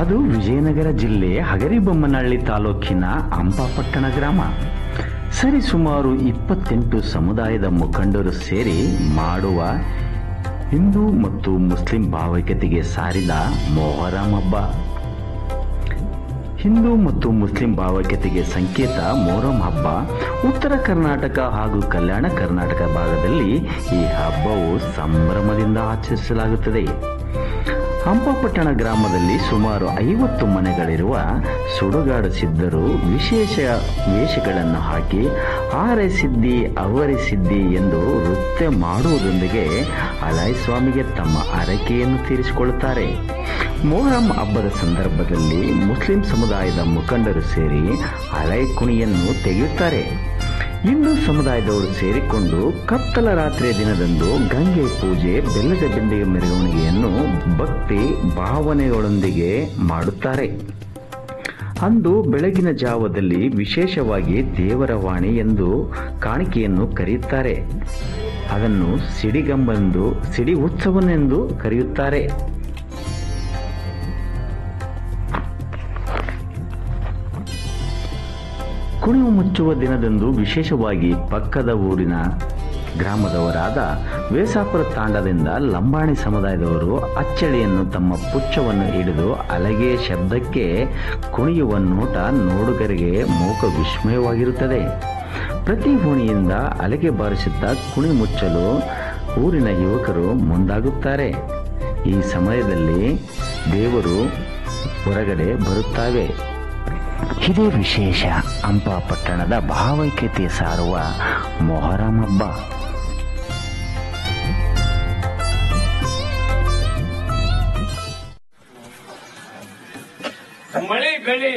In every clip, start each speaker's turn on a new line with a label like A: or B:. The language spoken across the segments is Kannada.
A: ಅದು ವಿಜಯನಗರ ಜಿಲ್ಲೆ ಹಗರಿಬೊಮ್ಮನಹಳ್ಳಿ ತಾಲೂಕಿನ ಹಂಪಾಪಟ್ಟಣ ಗ್ರಾಮ. ಸರಿಸುಮಾರು 28 ಸಮುದಾಯದ ಮುಖಂಡರು ಸೇರಿ ಮಾಡುವ ಹಿಂದೂ ಮತ್ತು ಮುಸ್ಲಿಂ ಭಾವೈಕ್ಯತೆಗೆ ಸಾರಿದ ಮೊಹರಂ ಹಬ್ಬ. ಹಿಂದೂ ಮತ್ತು ಮುಸ್ಲಿಂ ಭಾವೈಕ್ಯತೆಗೆ ಸಂಕೇತ ಮೊಹರಂ ಹಬ್ಬ ಉತ್ತರ ಕರ್ನಾಟಕ ಹಾಗೂ ಕಲ್ಯಾಣ ಕರ್ನಾಟಕ ಭಾಗದಲ್ಲಿ ಈ ಹಬ್ಬವು ಸಂಭ್ರಮದಿಂದ ಆಚರಿಸಲಾಗುತ್ತದೆ. ಹಂಪಾಪಟ್ಟಣ ಗ್ರಾಮದಲ್ಲಿ ಸುಮಾರು 50 ಮನೆಗಳಿರುವ ಸುಡುಗಾಡು ಸಿದ್ಧರು ವಿಶೇಷ ವೇಷಗಳನ್ನು ಹಾಕಿ ಆರೆ ಸಿದ್ಧಿ ಅವರೆ ಸಿದ್ಧಿ ಎಂದು ನೃತ್ಯ ಮಾಡುವುದರೊಂದಿಗೆ ಅಲಾಯ್ ಸ್ವಾಮಿಗೆ ತಮ್ಮ ಹರಕೆಯನ್ನು ತೀರಿಸಿಕೊಳ್ಳುತ್ತಾರೆ. ಮೊಹರಂ ಹಬ್ಬದ ಸಂದರ್ಭದಲ್ಲಿ ಮುಸ್ಲಿಂ ಸಮುದಾಯದ ಮುಖಂಡರು ಸೇರಿ ಅಲಾಯ್ ಕುಣಿಯನ್ನು ತೆಗೆಯುತ್ತಾರೆ. ಹಿಂದೂ ಸಮುದಾಯದವರು ಸೇರಿಕೊಂಡು ಕತ್ತಲ ರಾತ್ರಿಯ ದಿನದಂದು ಗಂಗೆ ಪೂಜೆ, ಬೆಲ್ಲದ ಬೆಂದಿಗೆ ಮೆರವಣಿಗೆಯನ್ನು ಭಕ್ತಿ ಭಾವನೆಗಳೊಂದಿಗೆ ಮಾಡುತ್ತಾರೆ. ಅಂದು ಬೆಳಗಿನ ಜಾವದಲ್ಲಿ ವಿಶೇಷವಾಗಿ ದೇವರ ವಾಣಿ ಎಂದು ಕಾಣಿಕೆಯನ್ನು ಕರೆಯುತ್ತಾರೆ. ಅದನ್ನು ಸಿಡಿಗಂಬೆಂದು, ಸಿಡಿ ಉತ್ಸವನೆಂದು ಕರೆಯುತ್ತಾರೆ. ಕುಣಿವು ಮುಚ್ಚುವ ದಿನದಂದು ವಿಶೇಷವಾಗಿ ಪಕ್ಕದ ಊರಿನ ಗ್ರಾಮದವರಾದ ವೇಸಾಪುರ ತಾಂಡದಿಂದ ಲಂಬಾಣಿ ಸಮುದಾಯದವರು ಅಚ್ಚಳಿಯನ್ನು ತಮ್ಮ ಪುಚ್ಚವನ್ನು ಹಿಡಿದು ಅಲಗೆ ಶಬ್ದಕ್ಕೆ ಕುಣಿಯುವ ನೋಟ ನೋಡುಗರಿಗೆ ಮೂಕ ವಿಸ್ಮಯವಾಗಿರುತ್ತದೆ. ಪ್ರತಿ ಓಣಿಯಿಂದ ಅಲಗೆ ಬಾರಿಸುತ್ತಾ ಕುಣಿ ಮುಚ್ಚಲು ಊರಿನ ಯುವಕರು ಮುಂದಾಗುತ್ತಾರೆ. ಈ ಸಮಯದಲ್ಲಿ ದೇವರು ಹೊರಗಡೆ ಬರುತ್ತವೆ. ಇದೇ ವಿಶೇಷ ಹಂಪಾಪಟ್ಟಣದ ಭಾವೈಕ್ಯತೆ ಸಾರುವ ಮೊಹರಂ ಹಬ್ಬ.
B: ಮಳಿ ಬೆಳಿ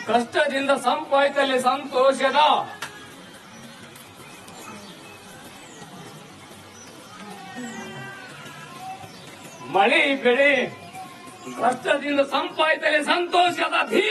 B: ಕಷ್ಟದಿಂದ ಸಂಪಾದಿಸಲಿ ಸಂತೋಷದ ಮಳಿ ಬೆಳಿ ಕಷ್ಟದಿಂದ ಸಂಪಾದಿಸಲಿ ಸಂತೋಷದ ಧೀ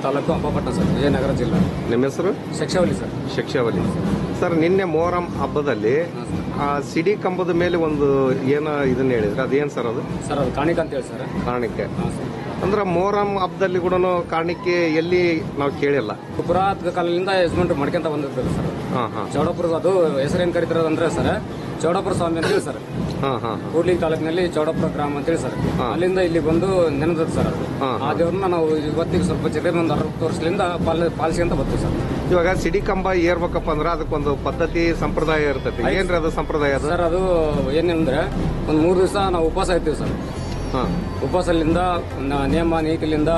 C: ತಾಲೂಕು ಹಂಪಾಪಟ್ಟಣ ಸರ್, ವಿಜಯನಗರ ಜಿಲ್ಲೆ.
D: ನಿಮ್ಮ ಹೆಸರು?
C: ಶಿಕ್ಷಾವಲಿ ಸರ್.
D: ಶಿಕ್ಷಾವಲಿ ಸರ್. ನಿನ್ನೆ ಮೊಹರಂ ಹಬ್ಬದಲ್ಲಿ ಆ ಸಿಡಿ ಕಂಬದ ಮೇಲೆ ಒಂದು ಏನೋ ಇದನ್ನ ಹೇಳಿದ್ರೆ ಅದೇನು ಸರ್ ಅದು?
C: ಸರ್ ಅದು ಕಾಣಿಕ ಅಂತ ಹೇಳಿ ಸರ್.
D: ಕಾಣಿಕೆ
C: ಹಾಂ ಸರ್.
D: ಅಂದ್ರೆ ಮೊಹರಂ ಹಬ್ಬದಲ್ಲಿ ಕೂಡ ಕಾಣಿಕೆ ಎಲ್ಲಿ ನಾವು ಕೇಳಿಲ್ಲ.
C: ಪುರಾತನ ಕಾಲದಿಂದ ಯಜಮಾನ್ರು ಮಾಡ್ಕೊಂತ ಬಂದಿರ್ತಾರೆ ಸರ್.
D: ಹಾಂ ಹಾಂ
C: ಚೌಡಪುರ ಅದು ಹೆಸರೇನು ಕರೀತಾರೆ ಅಂದ್ರೆ ಸರ್ ಚೌಡಪುರ ಸ್ವಾಮಿ ಅಂತೇಳಿ ಸರ್.
D: ಹಾಂ ಹಾಂ
C: ಕೂಡ್ಲಿ ತಾಲೂಕಿನಲ್ಲಿ ಚೌಡಪುರ ಗ್ರಾಮ ಅಂತೇಳಿ ಸರ್. ಅಲ್ಲಿಂದ ಇಲ್ಲಿ ಬಂದು ನೆನೆದದ್ದು ಸರ್ ಅದು. ಆ ದೇವ್ರನ್ನ ನಾವು ಇವತ್ತಿಗೆ ಸ್ವಲ್ಪ ಚಿಕ್ಕ ಒಂದು 60 ವರ್ಷದಿಂದ ಪಾಲಿಸ್ಕೊಂತ ಬರ್ತೀವಿ ಸರ್.
D: ಇವಾಗ ಸಿಡಿ ಕಂಬ ಏರ್ಬೇಕಪ್ಪ ಅಂದ್ರೆ ಅದಕ್ಕೊಂದು ಪದ್ಧತಿ ಸಂಪ್ರದಾಯ ಇರ್ತೈತಿ. ಏನ್ರಿ ಅದು ಸಂಪ್ರದಾಯ ಅದು?
C: ಸರ್ ಅದು ಏನಂದ್ರೆ ಒಂದು 3 ದಿವಸ ನಾವು ಉಪವಾಸ ಇರ್ತೀವಿ ಸರ್.
D: ಹಾಂ
C: ಉಪವಾಸದಿಂದ ನೇಮ ನೀತಿಲಿಂದ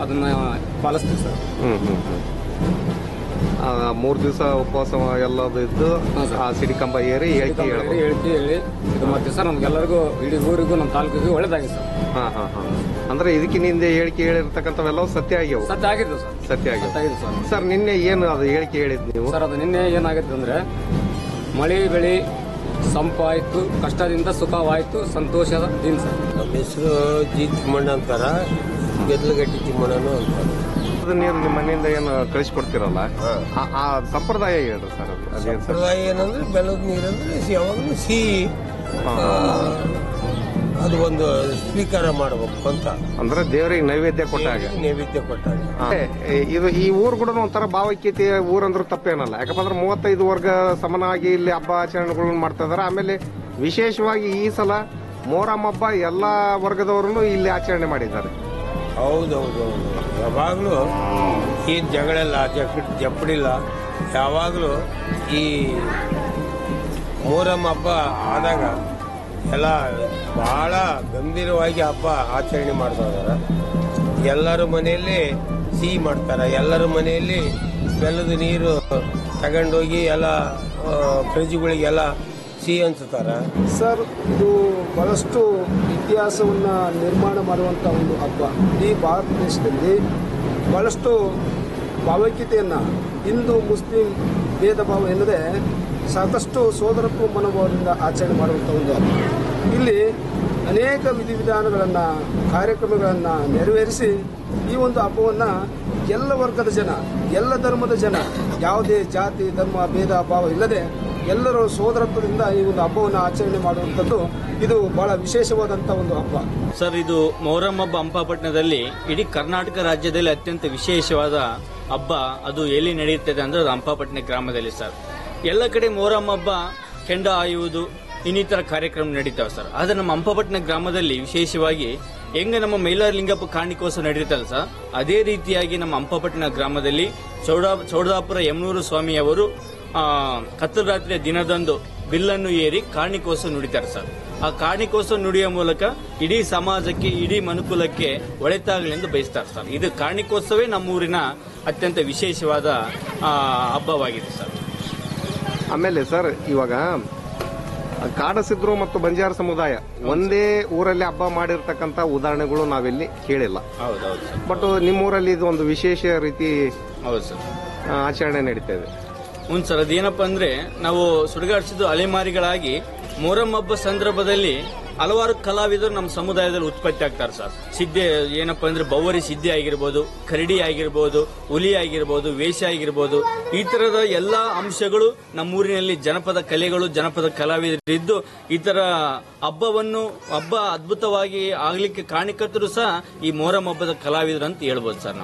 C: ಅದನ್ನ ಪಾಲಿಸ್ತೀವಿ ಸರ್.
D: 3 ದಿವಸ ಉಪವಾಸ ಎಲ್ಲದು ಇದ್ದು ಆ ಸಿಡಿ ಕಂಬ ಏರಿ ಹೇಳ್ತಿ
C: ಹೇಳಿ ಇದು ಮಾಡ್ತೀವಿ ಸರ್. ನಮ್ಗೆಲ್ಲರಿಗೂ ಇಡೀ ಊರಿಗೂ ನಮ್ಮ ತಾಲೂಕಿಗೂ ಒಳ್ಳೇದಾಗಿದೆ ಸರ್.
D: ಹಾಂ ಹಾಂ ಹಾಂ ಅಂದ್ರೆ ಇದಕ್ಕಿನಿಂದ ಹೇಳಿಕೆ ಹೇಳಿರ್ತಕ್ಕಂಥವೆಲ್ಲವೂ ಸತ್ಯ ಆಗ್ಯಾವು?
C: ಸತ್ಯ ಆಗಿದ್ದು ಸರ್.
D: ಸತ್ಯ ಆಗ್ಯಾವ
C: ಸತ್ಯ ಆಗಿದೆ ಸರ್.
D: ಸರ್ ನಿನ್ನೆ ಏನು ಅದು ಹೇಳಿಕೆ ಹೇಳಿದ್ ನೀವು?
C: ಸರ್ ಅದು ನಿನ್ನೆ ಏನಾಗಿತ್ತು ಅಂದ್ರೆ ಮಳೆ ಬೆಳೆ ಸಂಪಾಯ್ತು, ಕಷ್ಟದಿಂದ ಸುಖವಾಯ್ತು, ಸಂತೋಷದ ದಿನ ಸರ್.
E: ನಮ್ಮ ಹೆಸರು ಜಿ ತಿಮ್ಮಣ್ಣ ಅಂತಾರ, ಗೆದ್ಲಗಟ್ಟಿ ತಿಮ್ಮಣ್ಣನು ಅಂತಾರೆ.
D: ಅದು ನೀರು ನಿಮ್ಮ ಮನೆಯಿಂದ ಏನು ಕಳಿಸ್ಕೊಡ್ತಿರಲ್ಲ, ಆ ಸಂಪ್ರದಾಯ ಹೇಳ್ರಿ ಸರ್. ಅದೇನು ಸರ್?
E: ಸಂಪ್ರದಾಯ ಏನಂದ್ರೆ ಬೆಲ್ಲದ ನೀರಂದ್ರೆ ಯಾವಾಗಲೂ ಸಿಹಿ ಅದು ಒಂದು ಸ್ವೀಕಾರ ಮಾಡಬೇಕು ಅಂತ.
D: ಅಂದ್ರೆ ದೇವರಿಗೆ ನೈವೇದ್ಯ ಕೊಟ್ಟಾಗ,
E: ನೈವೇದ್ಯ ಕೊಟ್ಟಾಗ.
D: ಇದು ಈ ಊರು ಕೂಡ ಒಂಥರ ಭಾವೈಕ್ಯತೆ ಊರಂದ್ರೂ ತಪ್ಪೇನಲ್ಲ. ಯಾಕಂದ್ರೆ 35 ವರ್ಗ ಸಮನಾಗಿ ಇಲ್ಲಿ ಹಬ್ಬ ಆಚರಣೆಗಳನ್ನ ಮಾಡ್ತಾ ಇದಾರೆ. ಆಮೇಲೆ ವಿಶೇಷವಾಗಿ ಈ ಸಲ ಮೊಹರಂ ಹಬ್ಬ ಎಲ್ಲಾ ವರ್ಗದವರು ಇಲ್ಲಿ ಆಚರಣೆ ಮಾಡಿದ್ದಾರೆ.
E: ಹೌದೌದು, ಯಾವಾಗಲೂ ಈ ಜಗಳಿಲ್ಲ, ಜಪ್ಪಡಿಲ್ಲ. ಯಾವಾಗಲೂ ಈ ಮೊಹರಂ ಹಬ್ಬ ಆದಾಗ ಎಲ್ಲ ಬಹಳ ಗಂಭೀರವಾಗಿ ಹಬ್ಬ ಆಚರಣೆ ಮಾಡ್ತಾ ಇದಾರೆ. ಎಲ್ಲರ ಮನೆಯಲ್ಲಿ ಸಿಹಿ ಮಾಡ್ತಾರೆ, ಎಲ್ಲರ ಮನೆಯಲ್ಲಿ ಬೆಲ್ಲದ ನೀರು ತಗೊಂಡೋಗಿ ಎಲ್ಲ ಪ್ರಜೆಗಳಿಗೆಲ್ಲ ಸಿಹಿ ಹಂಚುತ್ತಾರೆ.
F: ಸರ್, ಇದು ಬಹಳಷ್ಟು ಇತಿಹಾಸವನ್ನು ನಿರ್ಮಾಣ ಮಾಡುವಂಥ ಒಂದು ಹಬ್ಬ. ಇಡೀ ಭಾರತ ದೇಶದಲ್ಲಿ ಬಹಳಷ್ಟು ಭಾವೈಕ್ಯತೆಯನ್ನು, ಹಿಂದೂ ಮುಸ್ಲಿಂ ಭೇದ ಭಾವ ಎನ್ನದೆ ಸಾಕಷ್ಟು ಸೋದರತ್ವ ಮನೋಭಾವದಿಂದ ಆಚರಣೆ ಮಾಡುವಂಥ ಒಂದು ಹಬ್ಬ. ಇಲ್ಲಿ ಅನೇಕ ವಿಧಿವಿಧಾನಗಳನ್ನು, ಕಾರ್ಯಕ್ರಮಗಳನ್ನು ನೆರವೇರಿಸಿ ಈ ಒಂದು ಹಬ್ಬವನ್ನು ಎಲ್ಲ ವರ್ಗದ ಜನ, ಎಲ್ಲ ಧರ್ಮದ ಜನ, ಯಾವುದೇ ಜಾತಿ ಧರ್ಮ ಭೇದ ಭಾವ ಇಲ್ಲದೆ ಎಲ್ಲರೂ ಸೋದರತ್ವದಿಂದ ಈ ಒಂದು ಹಬ್ಬವನ್ನು ಆಚರಣೆ ಮಾಡುವಂಥದ್ದು ಇದು ಬಹಳ ವಿಶೇಷವಾದಂಥ ಒಂದು ಹಬ್ಬ.
G: ಸರ್, ಇದು ಮೊಹರಂ ಹಬ್ಬ ಹಂಪಾಪಟ್ಟಣದಲ್ಲಿ ಇಡೀ ಕರ್ನಾಟಕ ರಾಜ್ಯದಲ್ಲಿ ಅತ್ಯಂತ ವಿಶೇಷವಾದ ಹಬ್ಬ. ಅದು ಎಲ್ಲಿ ನಡೆಯುತ್ತದೆ ಅಂದ್ರೆ ಅದು ಹಂಪಾಪಟ್ಟಣ ಗ್ರಾಮದಲ್ಲಿ ಸರ್. ಎಲ್ಲ ಕಡೆ ಮೊಹರಂ ಹಬ್ಬ, ಕೆಂಡ ಹಾಯುವುದು, ಇನ್ನಿತರ ಕಾರ್ಯಕ್ರಮ ನಡೀತಾವೆ ಸರ್. ಆದ್ರೆ ನಮ್ಮ ಹಂಪಾಪಟ್ಟಣ ಗ್ರಾಮದಲ್ಲಿ ವಿಶೇಷವಾಗಿ ಹೆಂಗ ನಮ್ಮ ಮೈಲಾರಲಿಂಗಪ್ಪ ಕಾಣಿಕೋತ್ಸವ ನಡೀತಲ್ಲ ಸರ್, ಅದೇ ರೀತಿಯಾಗಿ ನಮ್ಮ ಹಂಪಾಪಟ್ಟಣ ಗ್ರಾಮದಲ್ಲಿ ಚೌಡಾಪುರ ಯಮನೂರು ಸ್ವಾಮಿಯವರು ಕತ್ತಲ ರಾತ್ರಿಯ ದಿನದಂದು ಬಿಲ್ಲನ್ನು ಏರಿ ಕಾಣಿಕೋತ್ಸವ ನುಡಿತಾರೆ ಸರ್. ಆ ಕಾಣಿಕೋತ್ಸವ ನುಡಿಯುವ ಮೂಲಕ ಇಡೀ ಸಮಾಜಕ್ಕೆ, ಇಡೀ ಮನುಕುಲಕ್ಕೆ ಒಳಿತಾಗಲೆಂದು ಬಯಸ್ತಾರೆ ಸರ್. ಇದು ಕಾಣಿಕೋತ್ಸವೇ ನಮ್ಮೂರಿನ ಅತ್ಯಂತ ವಿಶೇಷವಾದ ಹಬ್ಬವಾಗಿದೆ ಸರ್.
D: ಆಮೇಲೆ ಸರ್, ಇವಾಗ ಕಾಡಸಿದ್ರು ಮತ್ತು ಬಂಜಾರ ಸಮುದಾಯ ಒಂದೇ ಊರಲ್ಲಿ ಹಬ್ಬ ಮಾಡಿರ್ತಕ್ಕಂಥ ಉದಾಹರಣೆಗಳು ನಾವೆಲ್ಲಿ ಕೇಳಿಲ್ಲ.
G: ಹೌದೌದು ಸರ್.
D: ಬಟ್ ನಿಮ್ಮೂರಲ್ಲಿ ಇದು ಒಂದು ವಿಶೇಷ ರೀತಿ
G: ಹೌದು ಸರ್
D: ಆಚರಣೆ ನಡೀತಾ ಇದೆ.
G: ಹ್ಞೂ ಸರ್, ಅದೇನಪ್ಪ ಅಂದ್ರೆ ನಾವು ಸುಡುಗಾಡಿಸಿದ್ದು ಅಲೆಮಾರಿಗಳಾಗಿ ಮೊಹರಂ ಹಬ್ಬ ಸಂದರ್ಭದಲ್ಲಿ ಹಲವಾರು ಕಲಾವಿದರು ನಮ್ಮ ಸಮುದಾಯದಲ್ಲಿ ಉತ್ಪತ್ತಿ ಆಗ್ತಾರೆ ಸರ್. ಸಿದ್ದೆ ಏನಪ್ಪಾ ಅಂದ್ರೆ ಬೌವರಿ ಸಿದ್ದೆ ಆಗಿರ್ಬೋದು, ಕರಡಿ ಆಗಿರ್ಬೋದು, ಹುಲಿ ಆಗಿರ್ಬೋದು, ವೇಷ ಆಗಿರ್ಬೋದು, ಈ ತರದ ಎಲ್ಲಾ ಅಂಶಗಳು ನಮ್ಮೂರಿನಲ್ಲಿ ಜನಪದ ಕಲೆಗಳು, ಜನಪದ ಕಲಾವಿದರಿದ್ದು ಈ ತರ ಹಬ್ಬ ಅದ್ಭುತವಾಗಿ ಆಗ್ಲಿಕ್ಕೆ ಕಾರಣಕರ್ತರು ಸಹ ಈ ಮೊಹರಂ ಹಬ್ಬದ ಕಲಾವಿದರು ಅಂತ ಹೇಳ್ಬೋದು ಸರ್ ನಾವು.